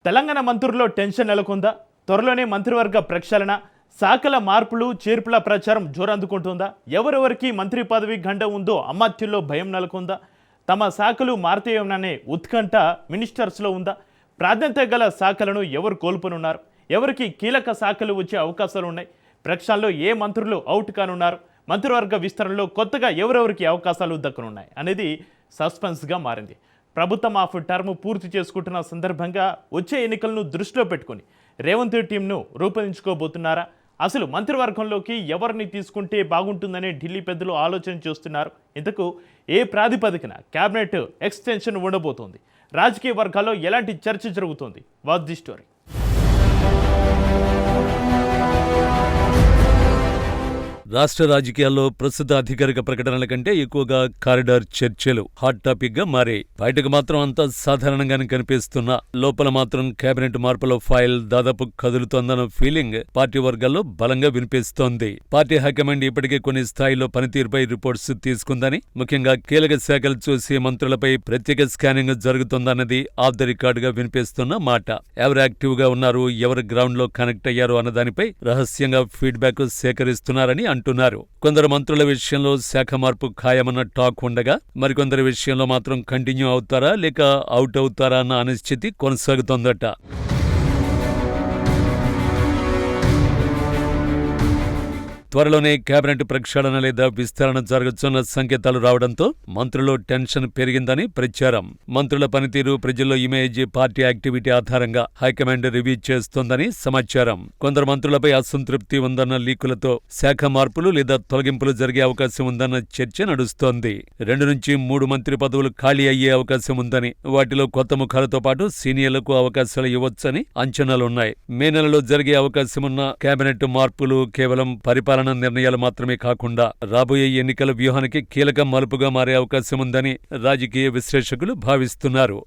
తెలంగాణ మంత్రుల్లో టెన్షన్ నెలకొందా? త్వరలోనే మంత్రివర్గ ప్రక్షాళన, శాఖల మార్పులు చేర్పుల ప్రచారం జోరందుకుంటుందా? ఎవరెవరికి మంత్రి పదవి గండ ఉందో అమాత్యుల్లో భయం నెలకొందా? తమ శాఖలు మారుతాయోననే ఉత్కంఠ మినిస్టర్స్లో ఉందా? ప్రాధాన్యత గల శాఖలను ఎవరు కోల్పోనున్నారు? ఎవరికి కీలక శాఖలు వచ్చే అవకాశాలు ఉన్నాయి? ప్రక్షాళనలో ఏ మంత్రులు అవుట్ కానున్నారు? మంత్రివర్గ విస్తరణలో కొత్తగా ఎవరెవరికి అవకాశాలు దక్కనున్నాయి అనేది సస్పెన్స్గా మారింది. ప్రభుత్వం ఆఫ్ టర్మ్ పూర్తి చేసుకుంటున్న సందర్భంగా వచ్చే ఎన్నికలను దృష్టిలో పెట్టుకుని రేవంత్ టీంను రూపొందించుకోబోతున్నారా? అసలు మంత్రివర్గంలోకి ఎవరిని తీసుకుంటే బాగుంటుందనే ఢిల్లీ పెద్దలు ఆలోచన చేస్తున్నారు. ఇంతకు ఏ ప్రాతిపదికన క్యాబినెట్ ఎక్స్టెన్షన్ ఉండబోతోంది? రాజకీయ వర్గాల్లో ఎలాంటి చర్చ జరుగుతోంది? Watch the story. రాష్ట్ర రాజకీయాల్లో ప్రస్తుత అధికారిక ప్రకటనల కంటే ఎక్కువగా కారిడార్ చర్చలు హాట్ టాపిక్ గా మారాయి. బయటకు మాత్రం అంతా సాధారణంగానే కనిపిస్తున్నా లోపల మాత్రం కేబినెట్ మార్పుల ఫైల్ దాదాపు కదులుతోందన్న ఫీలింగ్ పార్టీ వర్గాల్లో బలంగా వినిపిస్తోంది. పార్టీ హైకమాండ్ ఇప్పటికే కొన్ని స్థాయిలో పనితీరుపై రిపోర్ట్స్ తీసుకుందని, ముఖ్యంగా కీలక శాఖలు చూసి మంత్రులపై ప్రత్యేక స్కానింగ్ జరుగుతోందన్నది ఆఫ్ ద రికార్డ్ గా వినిపిస్తున్న మాట. ఎవరు యాక్టివ్ గా ఉన్నారు, ఎవరు గ్రౌండ్ లో కనెక్ట్ అయ్యారు అన్న దానిపై రహస్యంగా ఫీడ్బ్యాక్ సేకరిస్తున్నారని అంటున్నారు. కొందరు మంత్రుల విషయంలో శాఖ మార్పు ఖాయమన్న టాక్ ఉండగా, మరికొందరి విషయంలో మాత్రం కంటిన్యూ అవుతారా లేక అవుట్ అవుతారా అన్న అనిశ్చితి కొనసాగుతోందట. త్వరలోనే కేబినెట్ ప్రక్షాళన లేదా విస్తరణ జరగొచ్చన్న సంకేతాలు రావడంతో మంత్రుల్లో టెన్షన్ పెరిగిందని ప్రచారం. మంత్రుల పనితీరు, ప్రజల్లో ఇమేజ్, పార్టీ యాక్టివిటీ ఆధారంగా హైకమాండ్ రివ్యూ చేస్తోందని సమాచారం. కొందరు మంత్రులపై అసంతృప్తి ఉందన్న లీకులతో శాఖ మార్పులు లేదా తొలగింపులు జరిగే అవకాశం ఉందన్న చర్చ నడుస్తోంది. 2 నుంచి 3 మంత్రి పదవులు ఖాళీ అయ్యే అవకాశం ఉందని, వాటిలో కొత్త ముఖాలతో పాటు సీనియర్లకు అవకాశాలు ఇవ్వొచ్చని అంచనాలున్నాయి. మే నెలలో జరిగే అవకాశమున్న కేబినెట్ మార్పులు కేవలం పరిపాలన నిర్ణయాలు మాత్రమే కాకుండా రాబోయే ఎన్నికల వ్యూహానికి కీలక మలుపుగా మారే అవకాశముందని రాజకీయ విశ్లేషకులు భావిస్తున్నారు.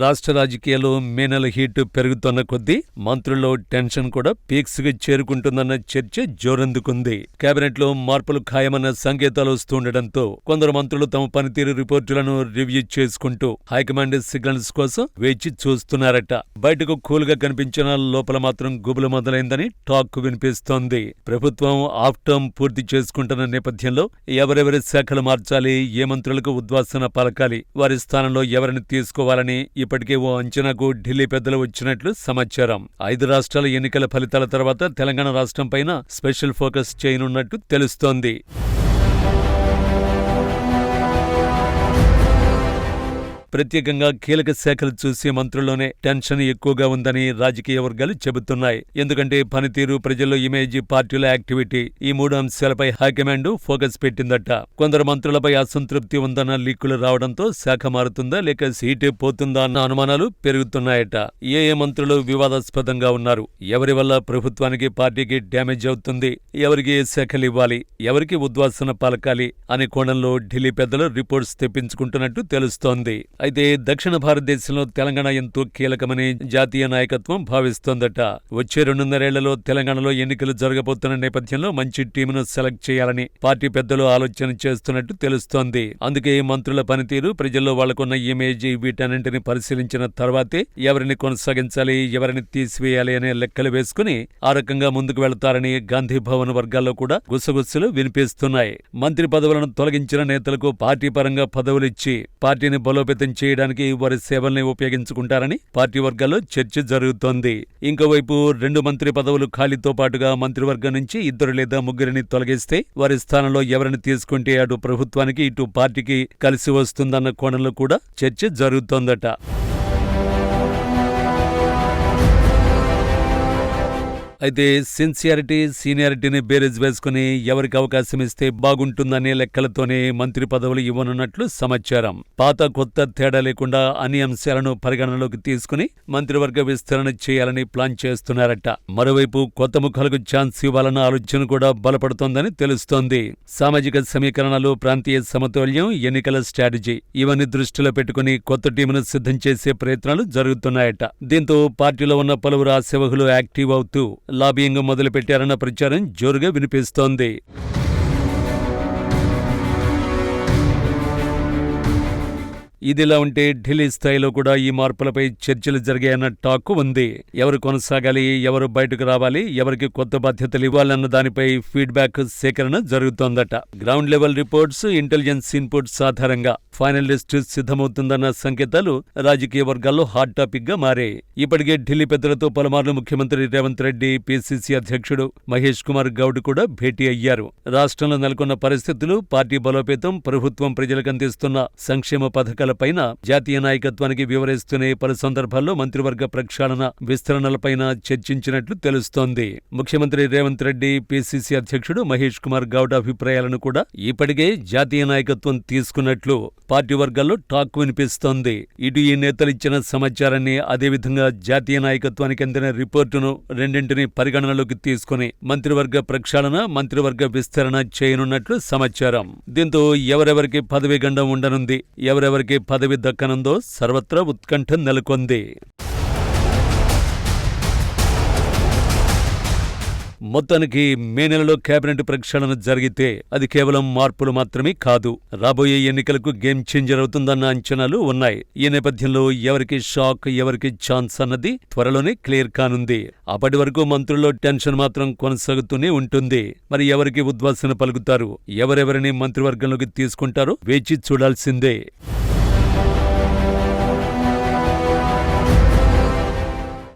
రాష్ట్ర రాజకీయాల్లో మే నెల హీట్ పెరుగుతున్న కొద్దీ మంత్రుల్లో టెన్షన్ కూడా పీక్స్ కి చేరుకుంటుందన్న చర్చ జోరందుకుంది. కేబినెట్ లో మార్పులు ఖాయమన్న సంకేతాలు వస్తుండటంతో కొందరు మంత్రులు తమ పనితీరు రిపోర్టులను రివ్యూ చేసుకుంటూ హైకమాండ్ సిగ్నల్స్ కోసం వేచి చూస్తున్నారట. బయటకు కూల్ గా కనిపించిన లోపల మాత్రం గుబులు మొదలైందని టాక్ వినిపిస్తోంది. ప్రభుత్వం ఆఫ్ టర్మ్ పూర్తి చేసుకుంటున్న నేపథ్యంలో ఎవరెవరి శాఖలు మార్చాలి, ఏ మంత్రులకు ఉద్వాసన పలకాలి, వారి స్థానంలో ఎవరిని తీసుకోవాలని ఇప్పటికే ఓ అంచనాకు ఢిల్లీ పెద్దలు వచ్చినట్లు సమాచారం. 5 రాష్ట్రాల ఎన్నికల ఫలితాల తర్వాత తెలంగాణ రాష్ట్రం పైన స్పెషల్ ఫోకస్ చేయనున్నట్టు తెలుస్తోంది. ప్రత్యేకంగా కీలక శాఖలు చూసే మంత్రుల్లోనే టెన్షన్ ఎక్కువగా ఉందని రాజకీయ వర్గాలు చెబుతున్నాయి. ఎందుకంటే పనితీరు, ప్రజల్లో ఇమేజ్, పార్టీల యాక్టివిటీ, ఈ 3 అంశాలపై హైకమాండ్ ఫోకస్ పెట్టిందట. కొందరు మంత్రులపై అసంతృప్తి ఉందన్న లీకులు రావడంతో శాఖ మారుతుందా లేక సీటే పోతుందా అన్న అనుమానాలు పెరుగుతున్నాయట. ఏ మంత్రులు వివాదాస్పదంగా ఉన్నారు, ఎవరి వల్ల ప్రభుత్వానికి, పార్టీకి డ్యామేజ్ అవుతుంది, ఎవరికి ఏ శాఖలు ఇవ్వాలి, ఎవరికి ఉద్వాసన పలకాలి అనే కోణంలో ఢిల్లీ పెద్దలు రిపోర్ట్స్ తెప్పించుకుంటున్నట్టు తెలుస్తోంది. అయితే దక్షిణ భారతదేశంలో తెలంగాణ ఎంతో కీలకమని జాతీయ నాయకత్వం భావిస్తోందట. వచ్చే 2.5 ఏళ్లలో తెలంగాణలో ఎన్నికలు జరగబోతున్న నేపథ్యంలో మంచి టీమును సెలెక్ట్ చేయాలని పార్టీ పెద్దలు ఆలోచన చేస్తున్నట్టు తెలుస్తోంది. అందుకే మంత్రుల పనితీరు, ప్రజల్లో వాళ్లకున్న ఇమేజ్, వీటన్నింటిని పరిశీలించిన తర్వాతే ఎవరిని కొనసాగించాలి, ఎవరిని తీసివేయాలి అనే లెక్కలు వేసుకుని ఆ రకంగా ముందుకు వెళతారని గాంధీ భవన్ వర్గాల్లో కూడా గుసగుసలు వినిపిస్తున్నాయి. మంత్రి పదవులను తొలగించిన నేతలకు పార్టీ పరంగా పదవులిచ్చి పార్టీని బలోపేతం చేయడానికి వారి సేవల్ని ఉపయోగించుకుంటారని పార్టీ వర్గాల్లో చర్చ జరుగుతోంది. ఇంకోవైపు 2 మంత్రి పదవులు ఖాళీతో పాటుగా మంత్రివర్గం నుంచి 2 లేదా 3 తొలగిస్తే వారి స్థానంలో ఎవరిని తీసుకుంటే అటు ప్రభుత్వానికి, ఇటు పార్టీకి కలిసి వస్తుందన్న కోణంలో కూడా చర్చ జరుగుతోందట. అయితే సిన్సియారిటీ, సీనియారిటీని బేరేజ్ వేసుకుని ఎవరికి అవకాశం ఇస్తే బాగుంటుందనే లెక్కలతోనే మంత్రి పదవులు ఇవ్వనున్నట్లు సమాచారం. పాత కొత్త తేడా లేకుండా అన్ని అంశాలను పరిగణనలోకి తీసుకుని మంత్రివర్గ విస్తరణ చేయాలని ప్లాన్ చేస్తున్నారట. మరోవైపు కొత్త ముఖాలకు ఛాన్స్ ఇవ్వాలన్న ఆలోచన కూడా బలపడుతోందని తెలుస్తోంది. సామాజిక సమీకరణలు, ప్రాంతీయ సమతుల్యం, ఎన్నికల స్ట్రాటజీ ఇవన్నీ దృష్టిలో పెట్టుకుని కొత్త టీమును సిద్ధం చేసే ప్రయత్నాలు జరుగుతున్నాయట. దీంతో పార్టీలో ఉన్న పలువురు ఆశావహులు యాక్టివ్ అవుతూ లాబియింగ్ మొదలుపెట్టారన్న ప్రచారం జోరుగా వినిపిస్తోంది. ఇదిలా ఉంటే ఢిల్లీ స్థాయిలో కూడా ఈ మార్పులపై చర్చలు జరిగాయన్న టాక్ ఉంది. ఎవరు కొనసాగాలి, ఎవరు బయటకు రావాలి, ఎవరికి కొత్త బాధ్యతలు ఇవ్వాలన్న దానిపై ఫీడ్బ్యాక్ సేకరణ జరుగుతోందట. Ground level reports, intelligence inputs ఆధారంగా ఫైనల్ లిస్ట్ సిద్ధమవుతుందన్న సంకేతాలు రాజకీయ వర్గాల్లో హాట్ టాపిక్ గా మారాయి. ఇప్పటికే ఢిల్లీ పెద్దలతో పలుమార్లు ముఖ్యమంత్రి రేవంత్ రెడ్డి, పిసిసి అధ్యక్షుడు మహేష్ కుమార్ గౌడ్ కూడా భేటీ అయ్యారు. రాష్ట్రంలో నెలకొన్న పరిస్థితులు, పార్టీ బలోపేతం, ప్రభుత్వం ప్రజలకు అందిస్తున్న సంక్షేమ పథకాలపైన, జాతీయ నాయకత్వానికి వివరిస్తూనే పలు సందర్భాల్లో మంత్రివర్గ ప్రక్షాళన, విస్తరణలపైన చర్చించినట్లు తెలుస్తోంది. ముఖ్యమంత్రి రేవంత్ రెడ్డి, పిసిసి అధ్యక్షుడు మహేష్ కుమార్ గౌడ్ అభిప్రాయాలను కూడా ఇప్పటికే జాతీయ నాయకత్వం తీసుకున్నట్లు పార్టీ వర్గాల్లో టాక్ వినిపిస్తోంది. ఇటు ఈ నేతలిచ్చిన సమాచారాన్ని, అదేవిధంగా జాతీయ నాయకత్వానికి అందిన రిపోర్టును రెండింటినీ పరిగణనలోకి తీసుకుని మంత్రివర్గ ప్రక్షాళన, మంత్రివర్గ విస్తరణ చేయనున్నట్లు సమాచారం. దీంతో ఎవరెవరికి పదవి గండం ఉండనుంది, ఎవరెవరికి పదవి దక్కనుందో సర్వత్రా ఉత్కంఠ నెలకొంది. మొత్తానికి మే నెలలో కేబినెట్ ప్రక్షాళన జరిగితే అది కేవలం మార్పులు మాత్రమే కాదు, రాబోయే ఎన్నికలకు గేమ్ చేంజర్ అవుతుందన్న అంచనాలు ఉన్నాయి. ఈ నేపథ్యంలో ఎవరికి షాక్, ఎవరికి ఛాన్స్ అన్నది త్వరలోనే క్లియర్ కానుంది. అప్పటి వరకు మంత్రుల్లో టెన్షన్ మాత్రం కొనసాగుతూనే ఉంటుంది. మరి ఎవరికి ఉద్వాసన పలుకుతారు, ఎవరెవరిని మంత్రివర్గంలోకి తీసుకుంటారో వేచి చూడాల్సిందే.